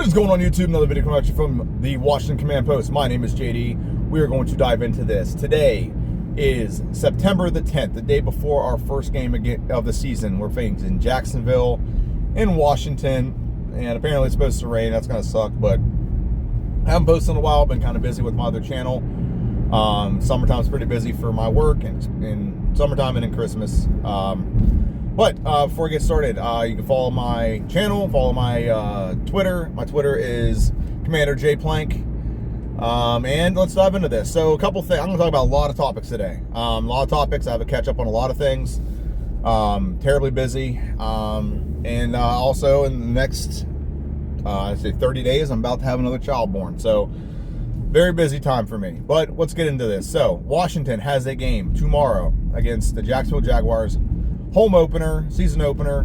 What is going on YouTube? Another video coming at you from the Washington Command Post. My name is JD. We are going to dive into this. Today is September the 10th, the day before our first game of the season. We're facing Jacksonville in Washington, and apparently it's supposed to rain. That's going to suck, but I haven't posted in a while. Been kind of busy with my other channel. Summertime's pretty busy for my work, and in summertime and in Christmas. But before I get started, you can follow my channel, follow my Twitter. My Twitter is Commander J Plank. And let's dive into this. So a couple things. I'm going to talk about a lot of topics today. A lot of topics. I have to catch up on a lot of things. Terribly busy. And also in the next, I'd say 30 days, I'm about to have another child born. So very busy time for me. But let's get into this. So Washington has a game tomorrow against the Jacksonville Jaguars. Home opener, season opener,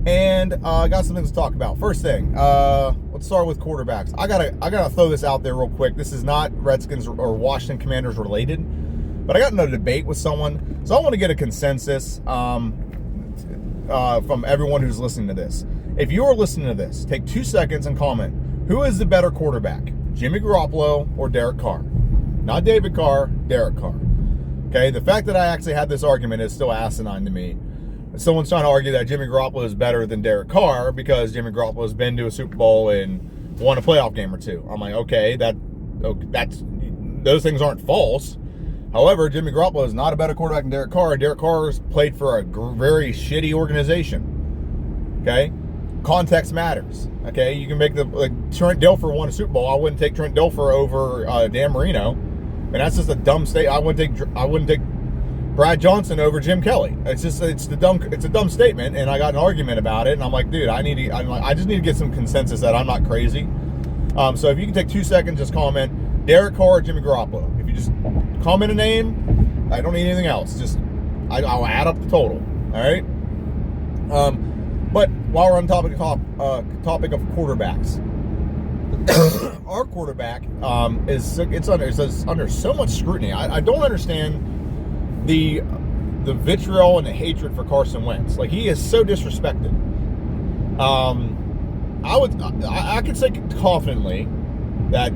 and I got some things to talk about. First thing, let's start with quarterbacks. I gotta throw this out there real quick. This is not Redskins or Washington Commanders related, but I got in a debate with someone, so I want to get a consensus from everyone who's listening to this. If you are listening to this, take 2 seconds and comment. Who is the better quarterback, Jimmy Garoppolo or Derek Carr? Not David Carr, Derek Carr. Okay, the fact that I actually had this argument is still asinine to me. Someone's trying to argue that Jimmy Garoppolo is better than Derek Carr because Jimmy Garoppolo has been to a Super Bowl and won a playoff game or two. I'm like, okay, that's those things aren't false. However, Jimmy Garoppolo is not a better quarterback than Derek Carr. Derek Carr's played for a very shitty organization. Okay, context matters. Okay, you can make Trent Dilfer won a Super Bowl. I wouldn't take Trent Dilfer over Dan Marino. And that's just a dumb state. I wouldn't take Brad Johnson over Jim Kelly. It's a dumb statement, and I got an argument about it, and I'm like, dude, I just need to get some consensus that I'm not crazy. So if you can take 2 seconds, just comment Derek Carr or Jimmy Garoppolo. If you just comment a name, I don't need anything else. Just I'll add up the total. All right. But while we're on topic of quarterbacks. Our quarterback is under so much scrutiny. I don't understand the vitriol and the hatred for Carson Wentz. Like, he is so disrespected. I could say confidently that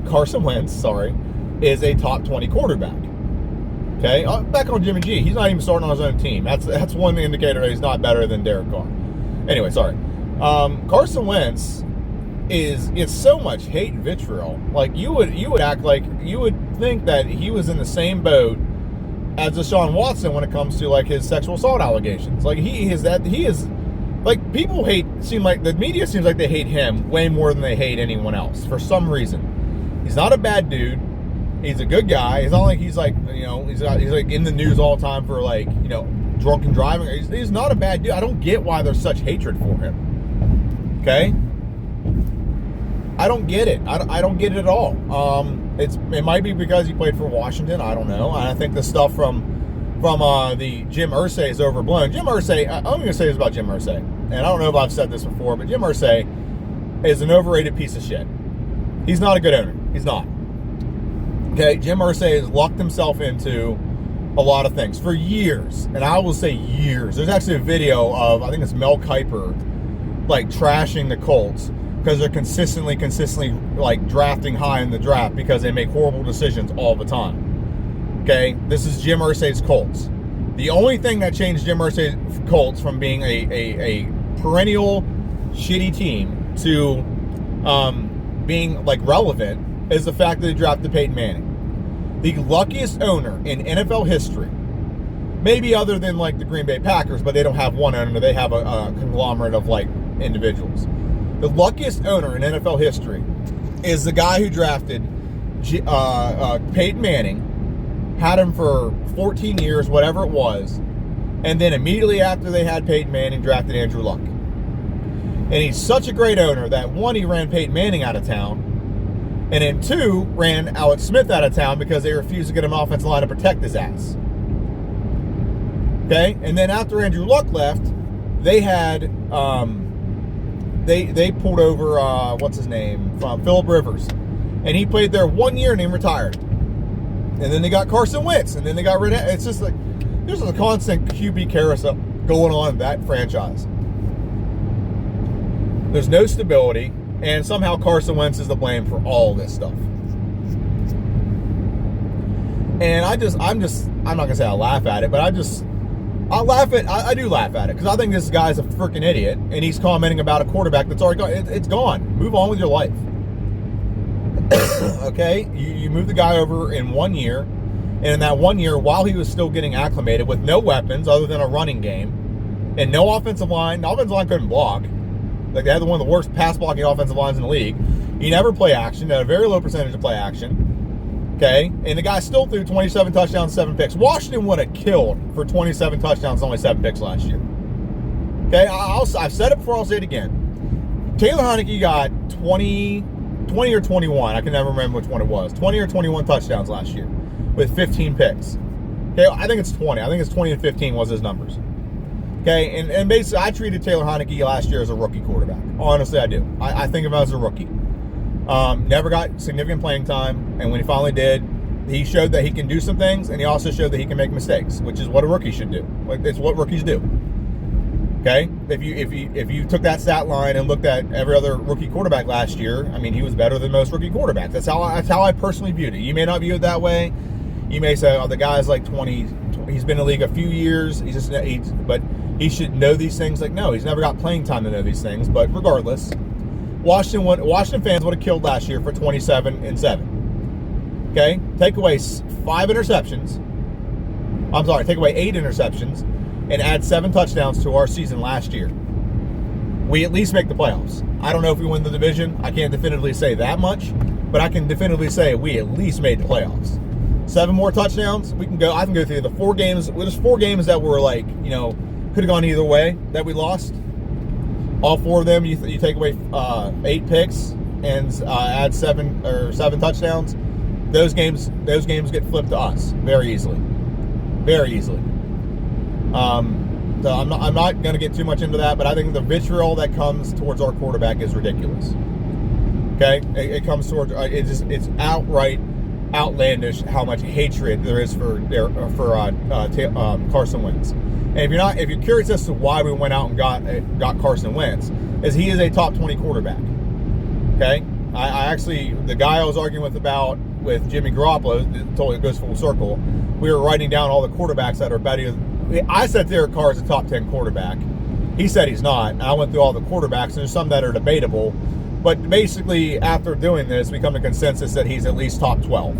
Carson Wentz, is a top 20 quarterback. Okay, back on Jimmy G. He's not even starting on his own team. That's one indicator that he's not better than Derek Carr. Anyway, sorry. Carson Wentz gets so much hate and vitriol. Like, you would think that he was in the same boat as Deshaun Watson when it comes to like his sexual assault allegations. Like, the media seems like they hate him way more than they hate anyone else for some reason. He's not a bad dude. He's a good guy. It's not like he's like in the news all the time for drunken driving. He's not a bad dude. I don't get why there's such hatred for him. Okay, I don't get it. I don't get it at all. It might be because he played for Washington. I don't know. I think the stuff from the Jim Irsay is overblown. Jim Irsay. I'm going to say this about Jim Irsay, and I don't know if I've said this before, but Jim Irsay is an overrated piece of shit. He's not a good owner. He's not. Okay, Jim Irsay has locked himself into a lot of things for years, and I will say years. There's actually a video of, I think it's Mel Kiper, like trashing the Colts because they're consistently like drafting high in the draft because they make horrible decisions all the time. Okay, this is Jim Irsay's Colts. The only thing that changed Jim Irsay's Colts from being a perennial shitty team to being like relevant is the fact that they drafted Peyton Manning, the luckiest owner in NFL history. Maybe other than like the Green Bay Packers, but they don't have one owner. They have a conglomerate of like individuals. The luckiest owner in NFL history is the guy who drafted Peyton Manning, had him for 14 years, whatever it was, and then immediately after they had Peyton Manning, drafted Andrew Luck. And he's such a great owner that, one, he ran Peyton Manning out of town, and then two, ran Alex Smith out of town because they refused to get him an offensive line to protect his ass. Okay, and then after Andrew Luck left, they had they pulled over what's his name from Phillip Rivers, and he played there 1 year and then retired. And then they got Carson Wentz, and then they got rid of. It's just like there's a constant QB carousel going on in that franchise. There's no stability, and somehow Carson Wentz is to blame for all this stuff. And I'm not gonna say I laugh at it, but I do laugh at it because I think this guy's a freaking idiot, and he's commenting about a quarterback that's already gone. It's gone. Move on with your life. Okay, you move the guy over in 1 year, and in that 1 year, while he was still getting acclimated with no weapons other than a running game and no offensive line, the offensive line couldn't block. Like, they had one of the worst pass blocking offensive lines in the league. He never play action, had a very low percentage of play action. Okay, and the guy still threw 27 touchdowns, 7 picks. Washington would have killed for 27 touchdowns, only 7 picks last year. Okay, I've said it before, I'll say it again. Taylor Heinicke got 20 or 21, I can never remember which one it was, 20 or 21 touchdowns last year with 15 picks. Okay, I think it's 20. I think it's 20 and 15 was his numbers. Okay, and basically, I treated Taylor Heinicke last year as a rookie quarterback. Honestly, I do. I think of him as a rookie. Never got significant playing time, and when he finally did, he showed that he can do some things, and he also showed that he can make mistakes, which is what a rookie should do. It's what rookies do. Okay, if you took that stat line and looked at every other rookie quarterback last year, I mean, he was better than most rookie quarterbacks. That's how I personally viewed it. You may not view it that way. You may say, "Oh, the guy's like 20. He's been in the league a few years. But he should know these things." Like, no, he's never got playing time to know these things. But regardless, Washington fans would have killed last year for 27-7. Okay, take away 5 interceptions. I'm sorry, take away 8 interceptions, and add 7 touchdowns to our season last year. We at least make the playoffs. I don't know if we win the division. I can't definitively say that much, but I can definitively say we at least made the playoffs. 7 more touchdowns, we can go. I can go through the 4 games. Well, there's 4 games that were like, could have gone either way that we lost. All 4 of them, you take away 8 picks and add 7 touchdowns. Those games get flipped to us very easily, very easily. So I'm not going to get too much into that, but I think the vitriol that comes towards our quarterback is ridiculous. Okay, it comes towards it's outright outlandish how much hatred there is for Carson Wentz. And if you're curious as to why we went out and got Carson Wentz, is he is a top 20 quarterback. Okay, I actually, the guy I was arguing with Jimmy Garoppolo, it totally goes full circle. We were writing down all the quarterbacks that are better. I said Derek Carr is a top 10 quarterback. He said he's not. I went through all the quarterbacks, and there's some that are debatable. But basically, after doing this, we come to consensus that he's at least top 12.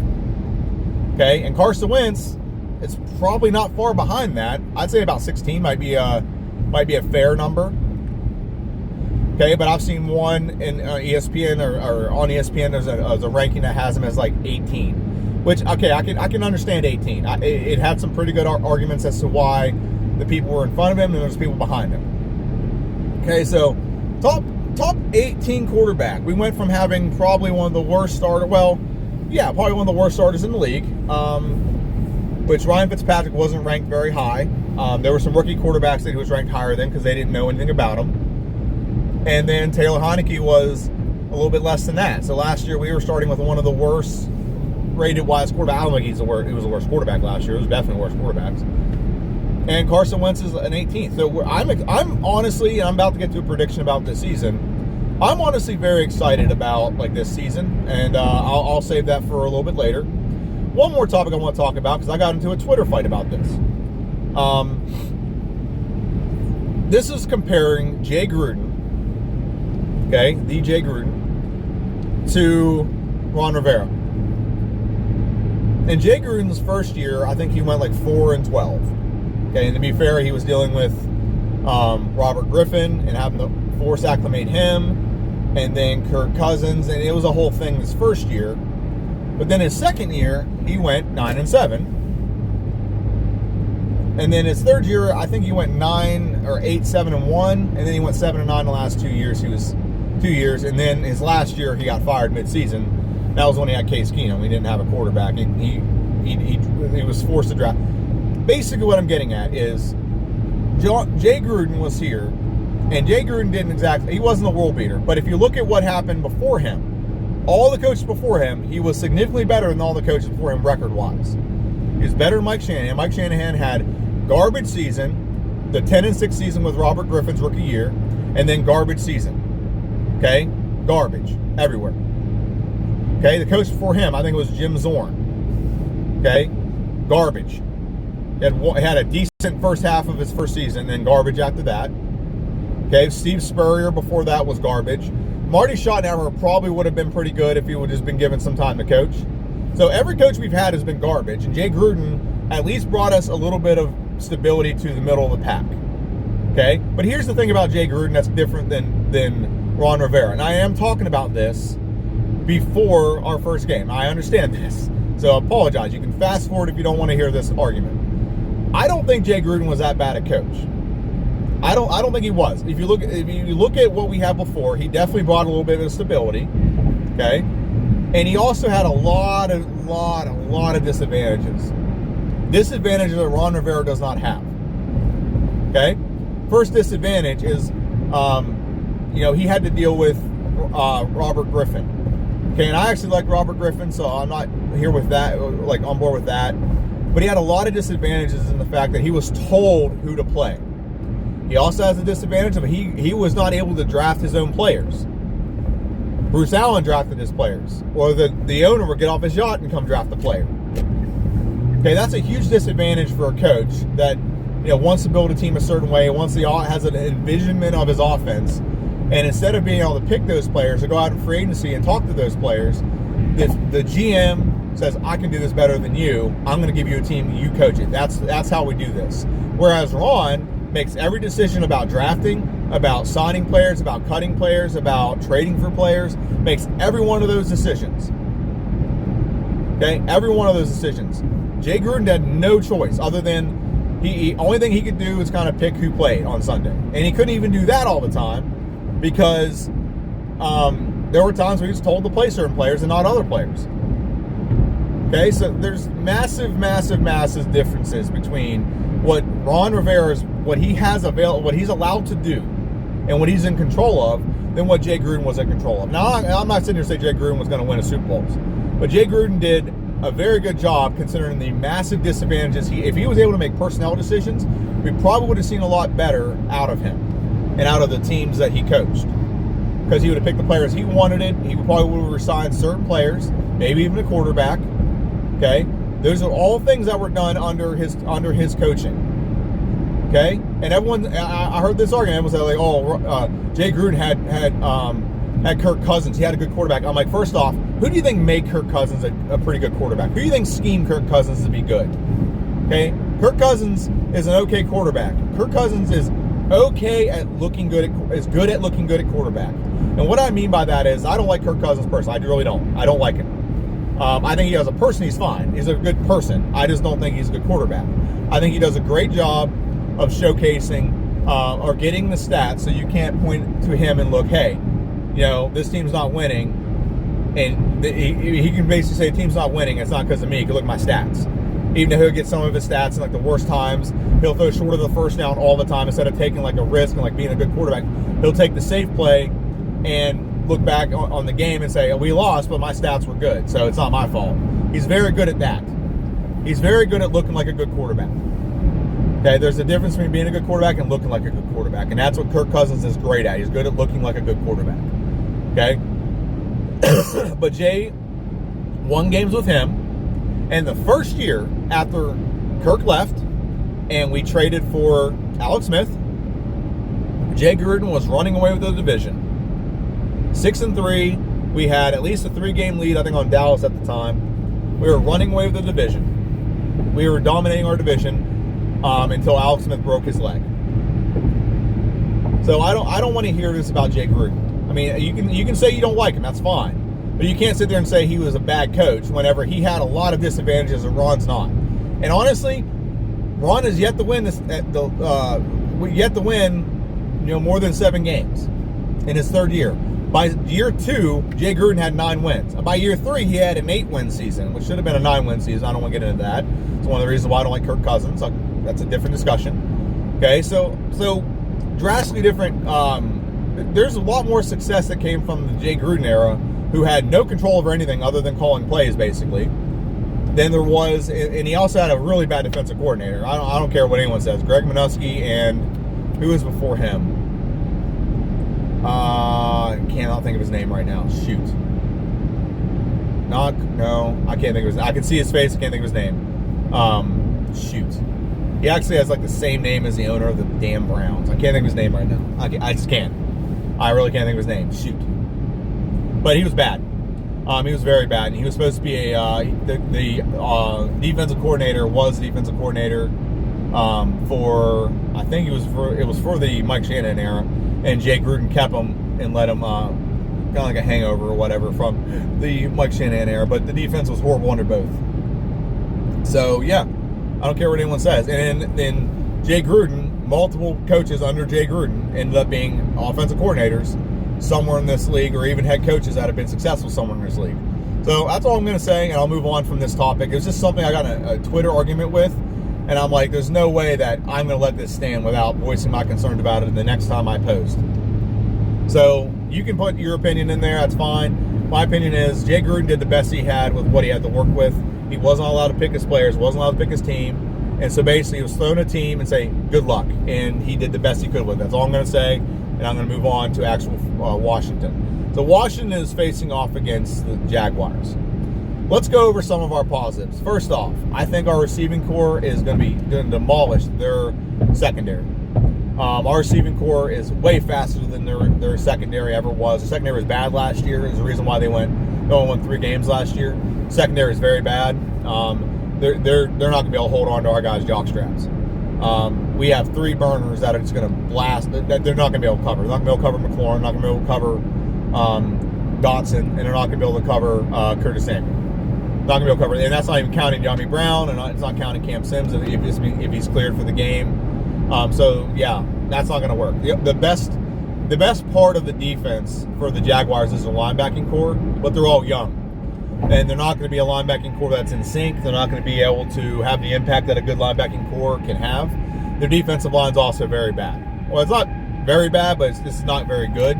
Okay, and Carson Wentz, it's probably not far behind that. I'd say about 16 might be a fair number. Okay, but I've seen one in ESPN or on ESPN. There's a ranking that has him as like 18. Which, okay, I can understand 18. It had some pretty good arguments as to why the people were in front of him and there's people behind him. Okay, so top 18 quarterback. We went from having probably one of the worst starters. Well, yeah, probably one of the worst starters in the league. Which Ryan Fitzpatrick wasn't ranked very high. There were some rookie quarterbacks that he was ranked higher than because they didn't know anything about him. And then Taylor Heinicke was a little bit less than that. So last year we were starting with one of the worst rated wise quarterback. I don't think he was the worst quarterback last year. It was definitely the worst quarterbacks. And Carson Wentz is an 18th. So I'm honestly, and I'm about to get to a prediction about this season. I'm honestly very excited about like this season, and I'll save that for a little bit later. One more topic I want to talk about because I got into a Twitter fight about this. This is comparing Jay Gruden, okay, the Jay Gruden, to Ron Rivera. In Jay Gruden's first year, I think he went like 4-12. Okay, and to be fair, he was dealing with Robert Griffin and having to force acclimate him, and then Kirk Cousins, and it was a whole thing his first year. But then his second year, he went 9-7. And then his third year, I think he went 8-7-1, and then he went 7-9 the last 2 years. He was 2 years, and then his last year, he got fired mid-season. That was when he had Case Keenum. He didn't have a quarterback. He was forced to draft. Basically, what I'm getting at is Jay Gruden was here, and Jay Gruden he wasn't a world beater. But if you look at what happened before him, all the coaches before him, he was significantly better than all the coaches before him record-wise. He was better than Mike Shanahan. Mike Shanahan had garbage season, the 10-6 season with Robert Griffin's rookie year, and then garbage season. Okay? Garbage everywhere. Okay? The coach before him, I think it was Jim Zorn. Okay? Garbage. He had a decent first half of his first season, then garbage after that. Okay? Steve Spurrier before that was garbage. Marty Schottenheimer probably would have been pretty good if he would have just been given some time to coach. So every coach we've had has been garbage, and Jay Gruden at least brought us a little bit of stability to the middle of the pack. Okay? But here's the thing about Jay Gruden that's different than Ron Rivera. And I am talking about this before our first game. I understand this. So I apologize. You can fast forward if you don't want to hear this argument. I don't think Jay Gruden was that bad a coach. I don't think he was. If you look at what we had before, he definitely brought a little bit of stability. Okay? And he also had a lot of disadvantages. Disadvantages that Ron Rivera does not have. Okay? First disadvantage is, he had to deal with Robert Griffin. Okay, and I actually like Robert Griffin, so I'm not here with that, like on board with that. But he had a lot of disadvantages in the fact that he was told who to play. He also has the disadvantage of he was not able to draft his own players. Bruce Allen drafted his players, or the owner would get off his yacht and come draft the player. Okay, that's a huge disadvantage for a coach that wants to build a team a certain way, has an envisionment of his offense, and instead of being able to pick those players or go out in free agency and talk to those players, the GM says, I can do this better than you. I'm going to give you a team, you coach it. That's how we do this. Whereas Ron makes every decision about drafting, about signing players, about cutting players, about trading for players, makes every one of those decisions. Okay? Every one of those decisions. Jay Gruden had no choice other than only thing he could do is kind of pick who played on Sunday. And he couldn't even do that all the time because there were times where he was told to play certain players and not other players. Okay, so there's massive differences between what Ron Rivera's, what he's allowed to do and what he's in control of than what Jay Gruden was in control of. Now, I'm not sitting here saying Jay Gruden was going to win a Super Bowl, but Jay Gruden did a very good job considering the massive disadvantages. If he was able to make personnel decisions, we probably would have seen a lot better out of him and out of the teams that he coached. Because he would have picked the players he wanted it. He probably would have resigned certain players, maybe even a quarterback. Okay? Those are all things that were done under his coaching. Okay? And everyone, I heard this argument, was like, Jay Gruden had Kirk Cousins. He had a good quarterback. I'm like, first off, who do you think made Kirk Cousins a pretty good quarterback? Who do you think schemed Kirk Cousins to be good? Okay? Kirk Cousins is an okay quarterback. Kirk Cousins is okay at looking good at looking good at quarterback. And what I mean by that is I don't like Kirk Cousins personally. I really don't. I don't like him. I think he as a person, he's fine. He's a good person. I just don't think he's a good quarterback. I think he does a great job of showcasing or getting the stats so you can't point to him and look, hey, this team's not winning. And he can basically say, the team's not winning. It's not because of me. You can look at my stats. Even though he'll get some of his stats in like the worst times, he'll throw short of the first down all the time instead of taking like a risk and like being a good quarterback. He'll take the safe play and look back on the game and say, we lost, but my stats were good, so it's not my fault. He's very good at that. He's very good at looking like a good quarterback. Okay, there's a difference between being a good quarterback and looking like a good quarterback, and that's what Kirk Cousins is great at. He's good at looking like a good quarterback. Okay? But Jay won games with him. And the first year after Kirk left and we traded for Alex Smith, Jay Gruden was running away with the division. 6-3. We had at least a 3-game lead, I think, on Dallas at the time. We were running away with the division. We were dominating our division until Alex Smith broke his leg. So I don't want to hear this about Jay Gruden. I mean, you can say you don't like him. That's fine. But you can't sit there and say he was a bad coach whenever he had a lot of disadvantages and Ron's not. And honestly, Ron has yet to win more than 7 games in his third year. By year 2, Jay Gruden had 9 wins. By year 3, he had an 8-win season, which should have been a 9-win season. I don't want to get into that. It's one of the reasons why I don't like Kirk Cousins. That's a different discussion. Okay, so drastically different. There's a lot more success that came from the Jay Gruden era, who had no control over anything other than calling plays, basically, than there was, and he also had a really bad defensive coordinator. I don't care what anyone says. Greg Minuski, and who was before him? cannot think of his name right now. Shoot. No, I can't think of his name. I can see his face, I can't think of his name. Shoot. He actually has like the same name as the owner of the damn Browns. I can't think of his name right now. I just can't. I really can't think of his name. Shoot. But he was bad. He was very bad. And he was supposed to be the defensive coordinator, was the defensive coordinator for, I think it was for the Mike Shanahan era. And Jay Gruden kept him and let him kind of like a hangover or whatever from the Mike Shanahan era. But the defense was horrible under both. So, yeah. I don't care what anyone says. And then Jay Gruden, multiple coaches under Jay Gruden ended up being offensive coordinators somewhere in this league, or even head coaches that have been successful somewhere in this league. So that's all I'm going to say, and I'll move on from this topic. It was just something I got in a Twitter argument with, and I'm like, there's no way that I'm going to let this stand without voicing my concerns about it the next time I post. So you can put your opinion in there. That's fine. My opinion is Jay Gruden did the best he had with what he had to work with. He wasn't allowed to pick his players, wasn't allowed to pick his team. And so basically he was throwing a team and say, good luck. And he did the best he could with it. That's all I'm going to say. And I'm going to move on to actual Washington. So Washington is facing off against the Jaguars. Let's go over some of our positives. First off, I think our receiving core is going to demolish their secondary. Our receiving core is way faster than their secondary ever was. The secondary was bad last year. Is the reason why they only won 3 games last year. Secondary is very bad. They're not going to be able to hold on to our guys' jock straps. We have 3 burners that are just going to blast. That they're not going to be able to cover. They're not going to be able to cover McLaurin. Not going to be able to cover Dotson, and they're not going to be able to cover Curtis Samuel. Not going to be able to cover, and that's not even counting Johnny Brown, and it's not counting Cam Sims if he's cleared for the game. So yeah, that's not going to work. The best part of the defense for the Jaguars is the linebacking core, but they're all young. And they're not going to be a linebacking core that's in sync. They're not going to be able to have the impact that a good linebacking core can have. Their defensive line's also very bad. Well, it's not very bad, but it's not very good.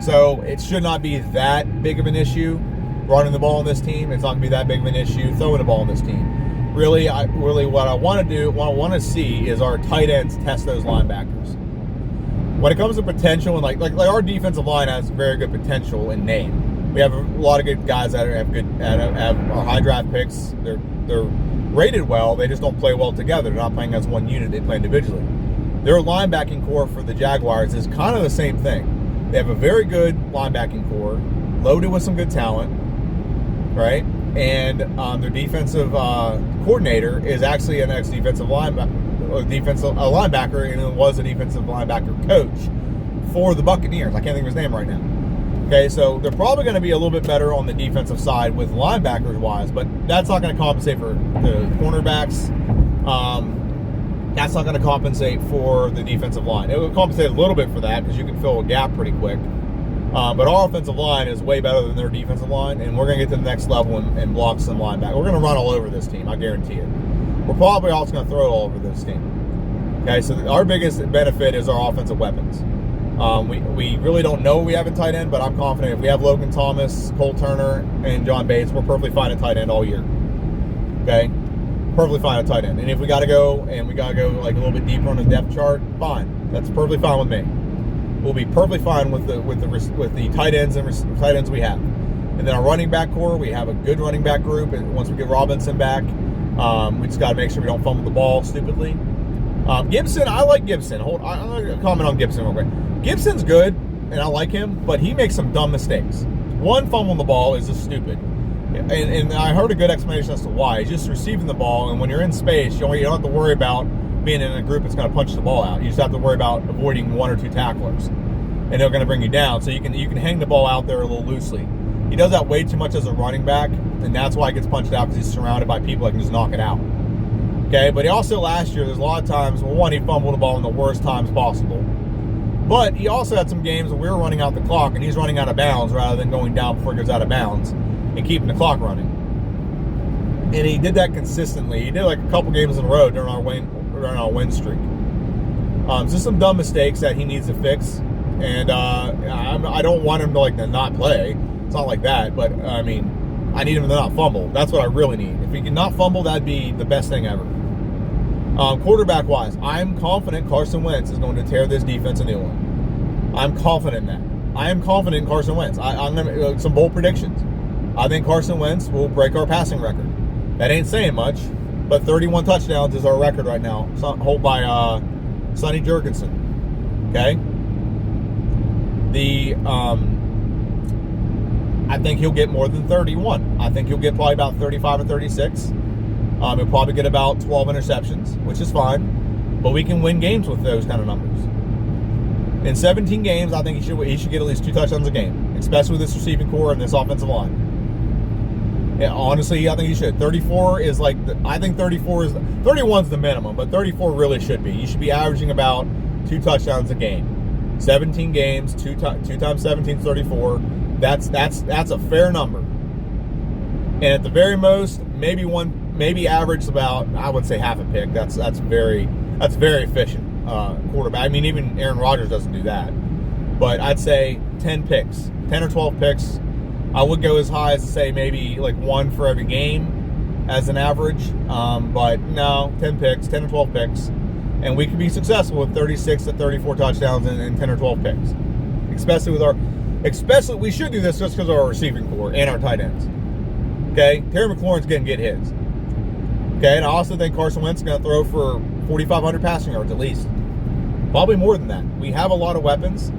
So it should not be that big of an issue running the ball on this team. It's not going to be that big of an issue throwing the ball on this team. Really, what I want to do, what I want to see is our tight ends test those linebackers. When it comes to potential, and like our defensive line has very good potential in name. We have a lot of good guys that have high draft picks. They're rated well. They just don't play well together. They're not playing as one unit. They play individually. Their linebacking core for the Jaguars is kind of the same thing. They have a very good linebacking core, loaded with some good talent, right? And their defensive coordinator is actually an ex-defensive linebacker, and it was a defensive linebacker coach for the Buccaneers. I can't think of his name right now. Okay, so they're probably going to be a little bit better on the defensive side with linebackers-wise, but that's not going to compensate for the cornerbacks. That's not going to compensate for the defensive line. It will compensate a little bit for that because you can fill a gap pretty quick. But our offensive line is way better than their defensive line, and we're going to get to the next level and block some linebackers. We're going to run all over this team, I guarantee it. We're probably also going to throw it all over this team. Okay, so our biggest benefit is our offensive weapons. We really don't know what we have in tight end, but I'm confident if we have Logan Thomas, Cole Turner, and John Bates, we're perfectly fine at tight end all year. Okay? Perfectly fine at tight end. And if we got to go like a little bit deeper on the depth chart, fine. That's perfectly fine with me. We'll be perfectly fine with the tight ends and tight ends we have. And then our running back core, we have a good running back group. And once we get Robinson back, we just got to make sure we don't fumble the ball stupidly. Gibson, I like Gibson. I'm going to comment on Gibson real quick. Gibson's good, and I like him, but he makes some dumb mistakes. One, fumbling the ball is just stupid. And I heard a good explanation as to why. He's just receiving the ball, and when you're in space, you don't have to worry about being in a group that's going to punch the ball out. You just have to worry about avoiding 1 or 2 tacklers, and they're going to bring you down. So you can hang the ball out there a little loosely. He does that way too much as a running back, and that's why he gets punched out, because he's surrounded by people that can just knock it out. Okay, but he also last year, there's a lot of times, one, he fumbled the ball in the worst times possible. But he also had some games where we were running out the clock, and he's running out of bounds rather than going down before he goes out of bounds and keeping the clock running. And he did that consistently. He did like a couple games in a row during our win streak. Just some dumb mistakes that he needs to fix. And I don't want him to not play. It's not like that. But I mean, I need him to not fumble. That's what I really need. If he can not fumble, that'd be the best thing ever. Quarterback-wise, I'm confident Carson Wentz is going to tear this defense a new one. I'm confident in that. I am confident in Carson Wentz. I'm going to some bold predictions. I think Carson Wentz will break our passing record. That ain't saying much, but 31 touchdowns is our record right now, held by Sonny Jurgensen. Okay? I think he'll get more than 31. I think he'll get probably about 35 or 36. He'll probably get about 12 interceptions, which is fine. But we can win games with those kind of numbers. In 17 games, I think he should get at least 2 touchdowns a game, especially with this receiving core and this offensive line. Yeah, honestly, I think he should. 34 is like, I think 31's the minimum, but 34 really should be. You should be averaging about 2 touchdowns a game. 17 games, 2 times 17 is 34. That's a fair number. And at the very most, maybe average about, I would say, half a pick. That's very efficient quarterback. I mean, even Aaron Rodgers doesn't do that. But I'd say 10 picks, 10 or 12 picks. I would go as high as to say maybe like 1 for every game as an average. But no, 10 picks, 10 or 12 picks. And we could be successful with 36 to 34 touchdowns and 10 or 12 picks. Especially we should do this just because of our receiving core and our tight ends. Okay? Terry McLaurin's going to get his. Okay? And I also think Carson Wentz is going to throw for 4,500 passing yards at least. Probably more than that. We have a lot of weapons.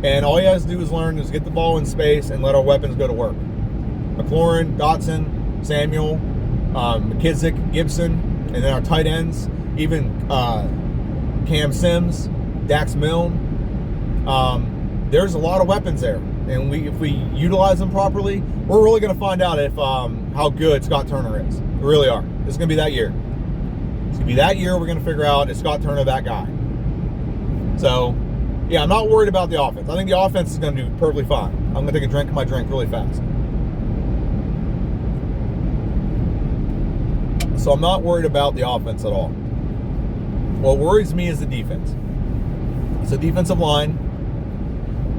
And all he has to do is get the ball in space and let our weapons go to work. McLaurin, Dotson, Samuel, McKissick, Gibson, and then our tight ends, even Cam Sims, Dax Milne. There's a lot of weapons there. And if we utilize them properly, we're really going to find out if how good Scott Turner is. We really are. It's going to be that year. It's going to be that year we're going to figure out, is Scott Turner that guy? So, yeah, I'm not worried about the offense. I think the offense is going to do perfectly fine. I'm going to take a drink of my drink really fast. So I'm not worried about the offense at all. What worries me is the defense. It's the defensive line.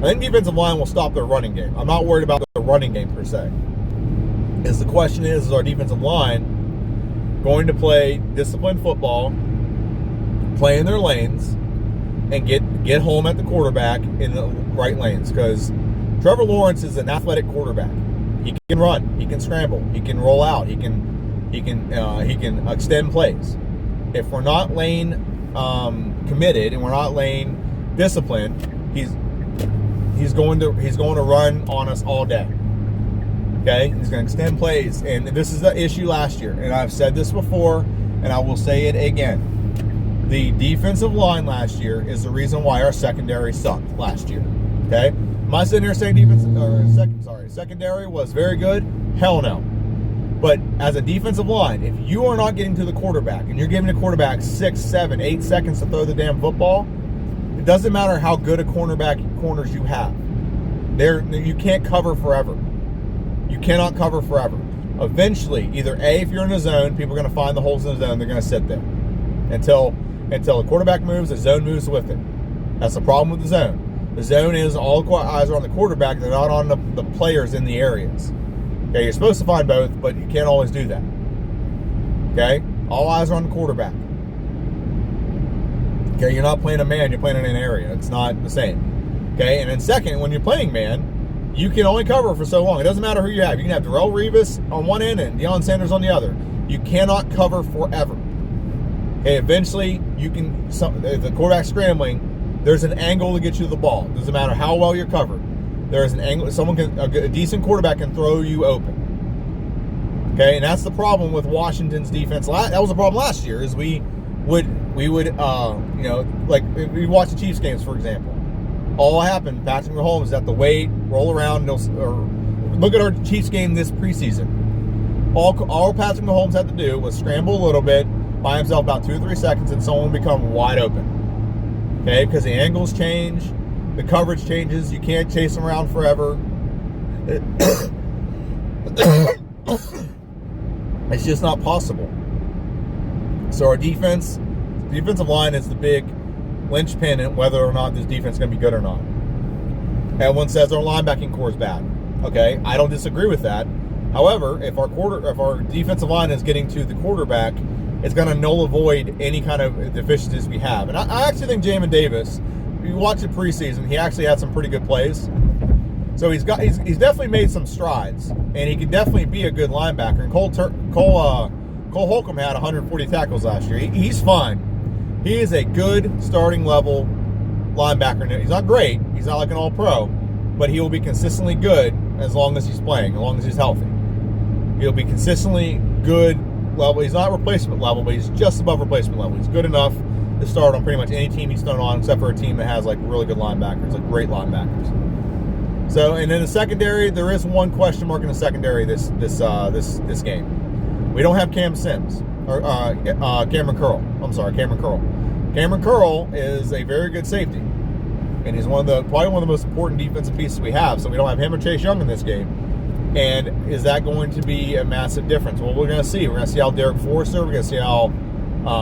I think defensive line will stop their running game. I'm not worried about the running game per se. Because the question is our defensive line going to play disciplined football, play in their lanes, and get home at the quarterback in the right lanes? Because Trevor Lawrence is an athletic quarterback. He can run, he can scramble, he can roll out, he can extend plays. If we're not lane committed and we're not lane disciplined, he's going to run on us all day. Okay? He's going to extend plays. And this is the issue last year. And I've said this before, and I will say it again. The defensive line last year is the reason why our secondary sucked last year. Okay? Am I sitting here saying secondary was very good? Hell no. But as a defensive line, if you are not getting to the quarterback and you're giving the quarterback 6, 7, 8 seconds to throw the damn football, it doesn't matter how good a corners you have. You can't cover forever. You cannot cover forever. Eventually, either A, if you're in a zone, people are going to find the holes in the zone, they're going to sit there. Until the quarterback moves, the zone moves with it. That's the problem with the zone. The zone is all eyes are on the quarterback, they're not on the players in the areas. Okay, you're supposed to find both, but you can't always do that. Okay? All eyes are on the quarterback. Okay, you're not playing a man, you're playing in an area. It's not the same. Okay, and then second, when you're playing man, you can only cover for so long. It doesn't matter who you have. You can have Darrelle Revis on one end and Deion Sanders on the other. You cannot cover forever. Okay, eventually, if the quarterback's scrambling, there's an angle to get you the ball. Doesn't matter how well you're covered. There is an angle. A decent quarterback can throw you open. Okay, and that's the problem with Washington's defense. That was the problem last year. Is we would like if we watch the Chiefs games, for example. All happened, Patrick Mahomes is at the weight, roll around, or look at our Chiefs game this preseason. All Patrick Mahomes had to do was scramble a little bit, buy himself about 2 or 3 seconds, and someone would become wide open. Okay, because the angles change, the coverage changes, you can't chase them around forever. It's just not possible. So our defensive line is the big linchpin in whether or not this defense is going to be good or not. Everyone says our linebacking core is bad. Okay, I don't disagree with that. However, if our defensive line is getting to the quarterback, it's going to null avoid any kind of deficiencies we have. And I actually think Jamin Davis, if you watch the preseason, he actually had some pretty good plays. So he's definitely made some strides, and he can definitely be a good linebacker. And Cole Holcomb had 140 tackles last year. He's fine. He is a good starting level linebacker. He's not great. He's not like an all-pro, but he will be consistently good as long as he's playing, as long as he's healthy. He'll be consistently good level. He's not replacement level, but he's just above replacement level. He's good enough to start on pretty much any team he's thrown on, except for a team that has like really good linebackers, like great linebackers. So, and in the secondary, there is one question mark in the secondary this game. We don't have Cam Sims or Cameron Curl. I'm sorry, Cameron Curl. Cameron Curl is a very good safety, and he's probably one of the most important defensive pieces we have. So we don't have him or Chase Young in this game. And is that going to be a massive difference? Well, we're going to see. We're going to see how Derek Forster. We're going to see how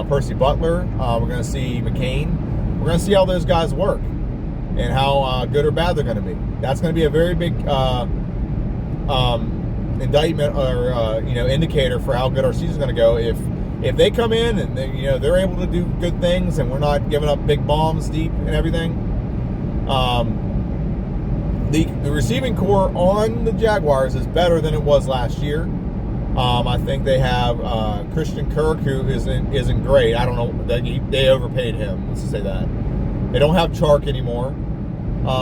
Percy Butler. We're going to see McCain. We're going to see how those guys work and how good or bad they're going to be. That's going to be a very big indictment or indicator for how good our season's going to go. If they come in and they're able to do good things and we're not giving up big bombs deep and everything. The receiving core on the Jaguars is better than it was last year. I think they have Christian Kirk, who isn't great. I don't know. They overpaid him. Let's just say that. They don't have Chark anymore.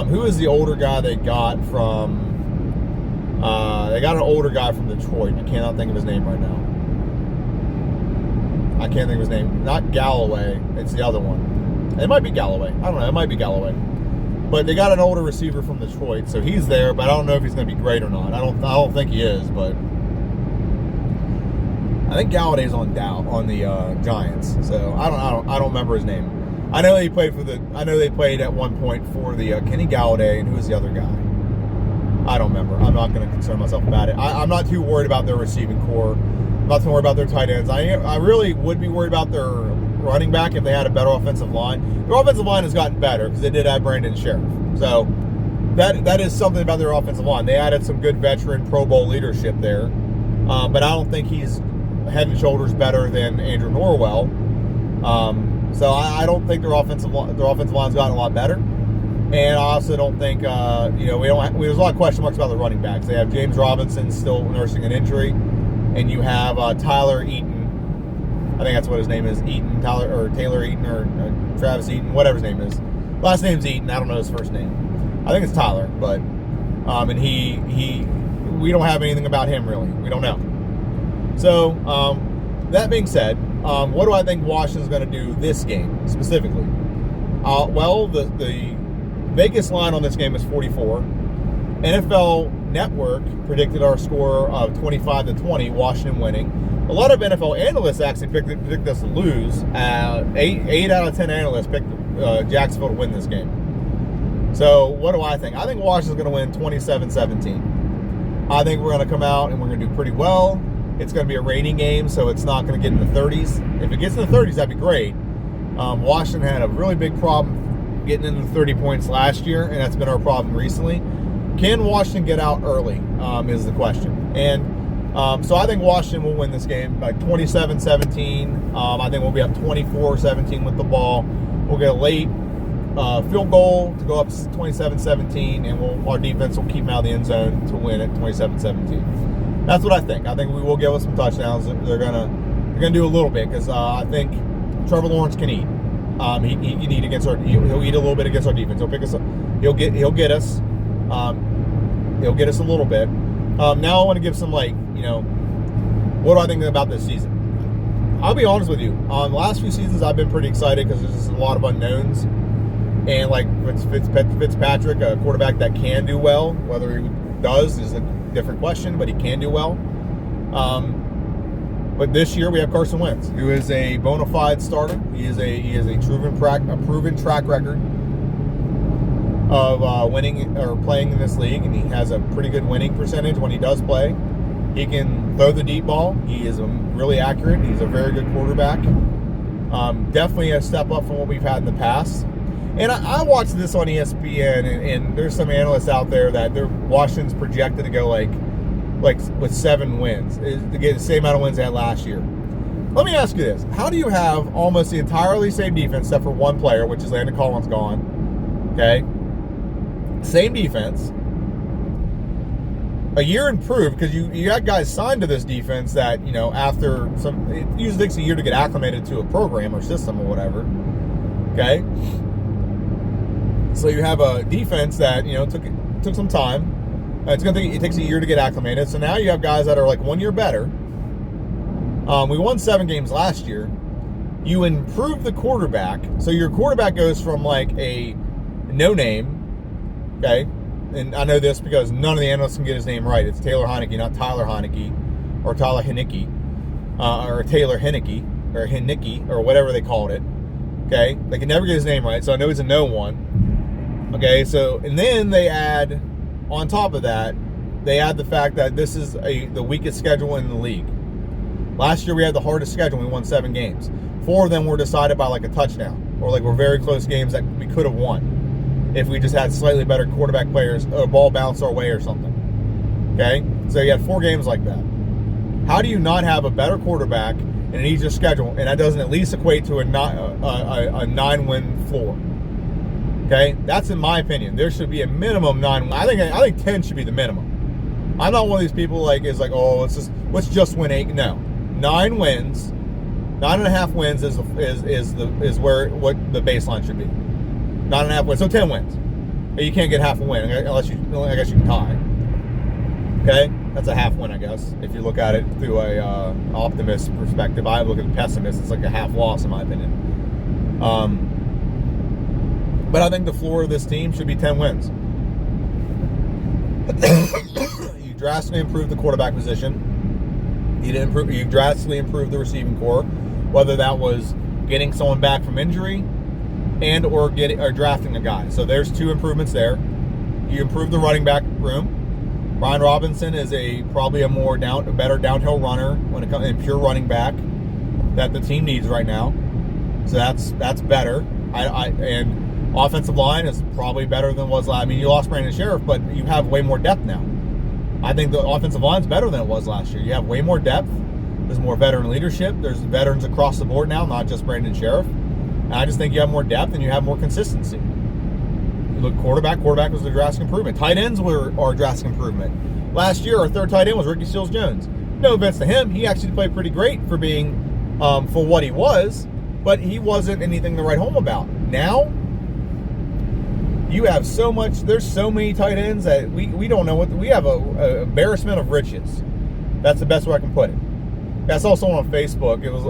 Who is the older guy they got from? They got an older guy from Detroit. I cannot think of his name right now. I can't think of his name. Not Galloway. It's the other one. It might be Galloway. I don't know. It might be Galloway. But they got an older receiver from Detroit, so he's there. But I don't know if he's going to be great or not. I don't think he is. But I think Galladay's on the Giants. So I don't remember his name. I know they played at one point for the Kenny Galladay, and who was the other guy? I don't remember. I'm not going to concern myself about it. I'm not too worried about their receiving core. I'm not too worried about their tight ends. I really would be worried about their running back if they had a better offensive line. Their offensive line has gotten better because they did add Brandon Sheriff. So that is something about their offensive line. They added some good veteran Pro Bowl leadership there. But I don't think he's head and shoulders better than Andrew Norwell. So I don't think their offensive line's gotten a lot better. And I also don't think, there's a lot of question marks about the running backs. They have James Robinson still nursing an injury, and you have Tyler Eaton. I think that's what his name is, Taylor Eaton, or Travis Eaton, whatever his name is. Last name's Eaton. I don't know his first name. I think it's Tyler, but and we don't have anything about him really. We don't know. So that being said, what do I think Washington's going to do this game specifically? Well, the Vegas line on this game is 44. NFL Network predicted our score of 25-20, Washington winning. A lot of NFL analysts actually predict us to lose. 8 out of 10 analysts picked Jacksonville to win this game. So what do I think? I think Washington's going to win 27-17. I think we're going to come out and we're going to do pretty well. It's going to be a rainy game, so it's not going to get in the 30s. If it gets in the 30s, that'd be great. Washington had a really big problem getting into the 30 points last year, and that's been our problem recently. Can Washington get out early is the question. And so I think Washington will win this game by 27-17. I think we'll be up 24-17 with the ball. We'll get a late field goal to go up 27-17, and our defense will keep them out of the end zone to win at 27-17. That's what I think. I think we will give us some touchdowns. They're gonna do a little bit because I think Trevor Lawrence can eat. He can eat against he'll eat a little bit against our defense. He'll pick us up. He'll get us. He'll get us a little bit. Now I want to give some what do I think about this season? I'll be honest with you. The last few seasons I've been pretty excited because there's just a lot of unknowns. And like Fitzpatrick, a quarterback that can do well, whether he does is a different question, but he can do well. But this year we have Carson Wentz, who is a bona fide starter. He is a proven track record of winning or playing in this league, and he has a pretty good winning percentage when he does play. He can throw the deep ball. He is really accurate. He's a very good quarterback. Definitely a step up from what we've had in the past. And I watched this on ESPN, and there's some analysts out there that Washington's projected to go like with 7 wins, to get the same amount of wins they had last year. Let me ask you this. How do you have almost the entirely same defense except for one player, which is Landon Collins gone, okay? Same defense, a year improved, because you got guys signed to this defense that, after it usually takes a year to get acclimated to a program or system or whatever. Okay? So you have a defense that, took some time. It takes a year to get acclimated. So now you have guys that are like 1 year better. We won 7 games last year. You improve the quarterback. So your quarterback goes from like a no-name, okay? And I know this because none of the analysts can get his name right. It's Taylor Heineke, not Tyler Heineke, or Tyler Heineke, or Taylor Heineke, or whatever they called it. Okay? They can never get his name right, so I know he's a no one. Okay, so, and then they add, on top of that, they add the fact that this is the weakest schedule in the league. Last year we had the hardest schedule. We won 7 games. 4 of them were decided by like a touchdown, or like were very close games that we could have won if we just had slightly better quarterback players, a ball bounced our way or something. Okay? So you had 4 games like that. How do you not have a better quarterback and an easier schedule, and that doesn't at least equate to a 9-win floor? Okay? That's in my opinion. There should be a minimum 9. I think 10 should be the minimum. I'm not one of these people oh, let's just win 8. No. 9 wins, 9.5 wins is what the baseline should be. 9.5 wins, so 10 wins. You can't get half a win unless I guess you can tie. Okay, that's a half win, I guess, if you look at it through a optimist perspective. I look at the pessimist; it's like a half loss, in my opinion. But I think the floor of this team should be 10 wins. You drastically improved the quarterback position. You drastically improved the receiving core, whether that was getting someone back from injury or drafting a guy. So there's 2 improvements there. You improve the running back room. Brian Robinson is probably a better downhill runner when it comes in pure running back that the team needs right now. So that's better. And offensive line is probably better than it was last. I mean, you lost Brandon Sheriff, but you have way more depth now. I think the offensive line is better than it was last year. You have way more depth. There's more veteran leadership. There's veterans across the board now, not just Brandon Sheriff. And I just think you have more depth and you have more consistency. You look quarterback was a drastic improvement. Tight ends are a drastic improvement. Last year, our 3rd tight end was Ricky Seals-Jones. No offense to him, he actually played pretty great for being for what he was, but he wasn't anything to write home about. Now, you have there's so many tight ends that we don't know we have a embarrassment of riches. That's the best way I can put it. I saw someone on Facebook. It was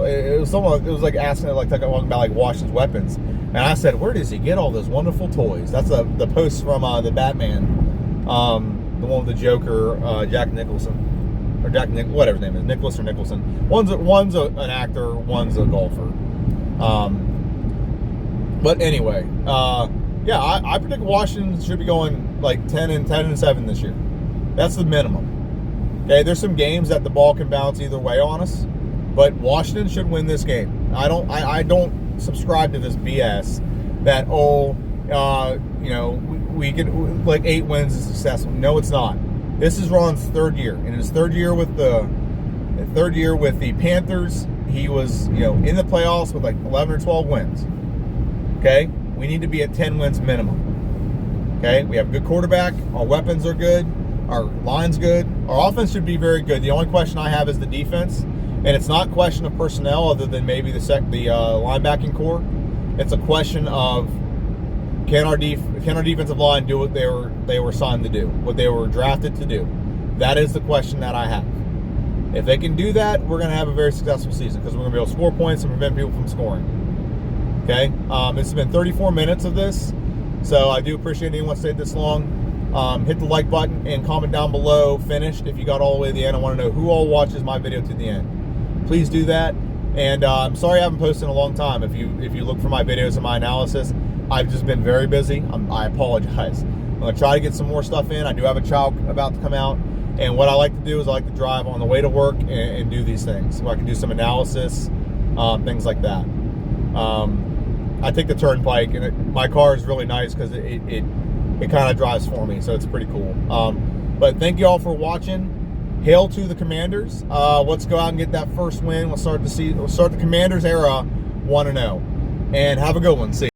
like asking about Washington's weapons, and I said, "Where does he get all those wonderful toys?" That's the post from the Batman, the one with the Joker, Jack Nicholson, or whatever his name is, Nicholas or Nicholson. One's an actor, one's a golfer. But anyway, yeah, I predict Washington should be going like 10-7 this year. That's the minimum. Okay, there's some games that the ball can bounce either way on us, but Washington should win this game. I don't subscribe to this BS that we can like 8 wins is successful. No, it's not. This is Ron's 3rd year, and in his 3rd year with the Panthers, he was in the playoffs with like 11 or 12 wins. Okay, we need to be at 10 wins minimum. Okay, we have a good quarterback. Our weapons are good. Our line's good. Our offense should be very good. The only question I have is the defense, and it's not a question of personnel other than maybe the linebacking core. It's a question of can our defensive line do what they were signed to do, what they were drafted to do. That is the question that I have. If they can do that, we're going to have a very successful season because we're going to be able to score points and prevent people from scoring. Okay? It's been 34 minutes of this, so I do appreciate anyone stayed this long. Hit the like button and comment down below finished if you got all the way to the end. I want to know who all watches my video to the end. Please do that. And I'm sorry I haven't posted in a long time. If you look for my videos and my analysis, I've just been very busy. I apologize. I'm going to try to get some more stuff in. I do have a child about to come out. And what I like to do is I like to drive on the way to work and do these things. So I can do some analysis, things like that. I take the turnpike, and my car is really nice because it kind of drives for me, so it's pretty cool. But thank you all for watching. Hail to the Commanders. Let's go out and get that first win. We'll start the Commanders era 1-0. And have a good one. See you.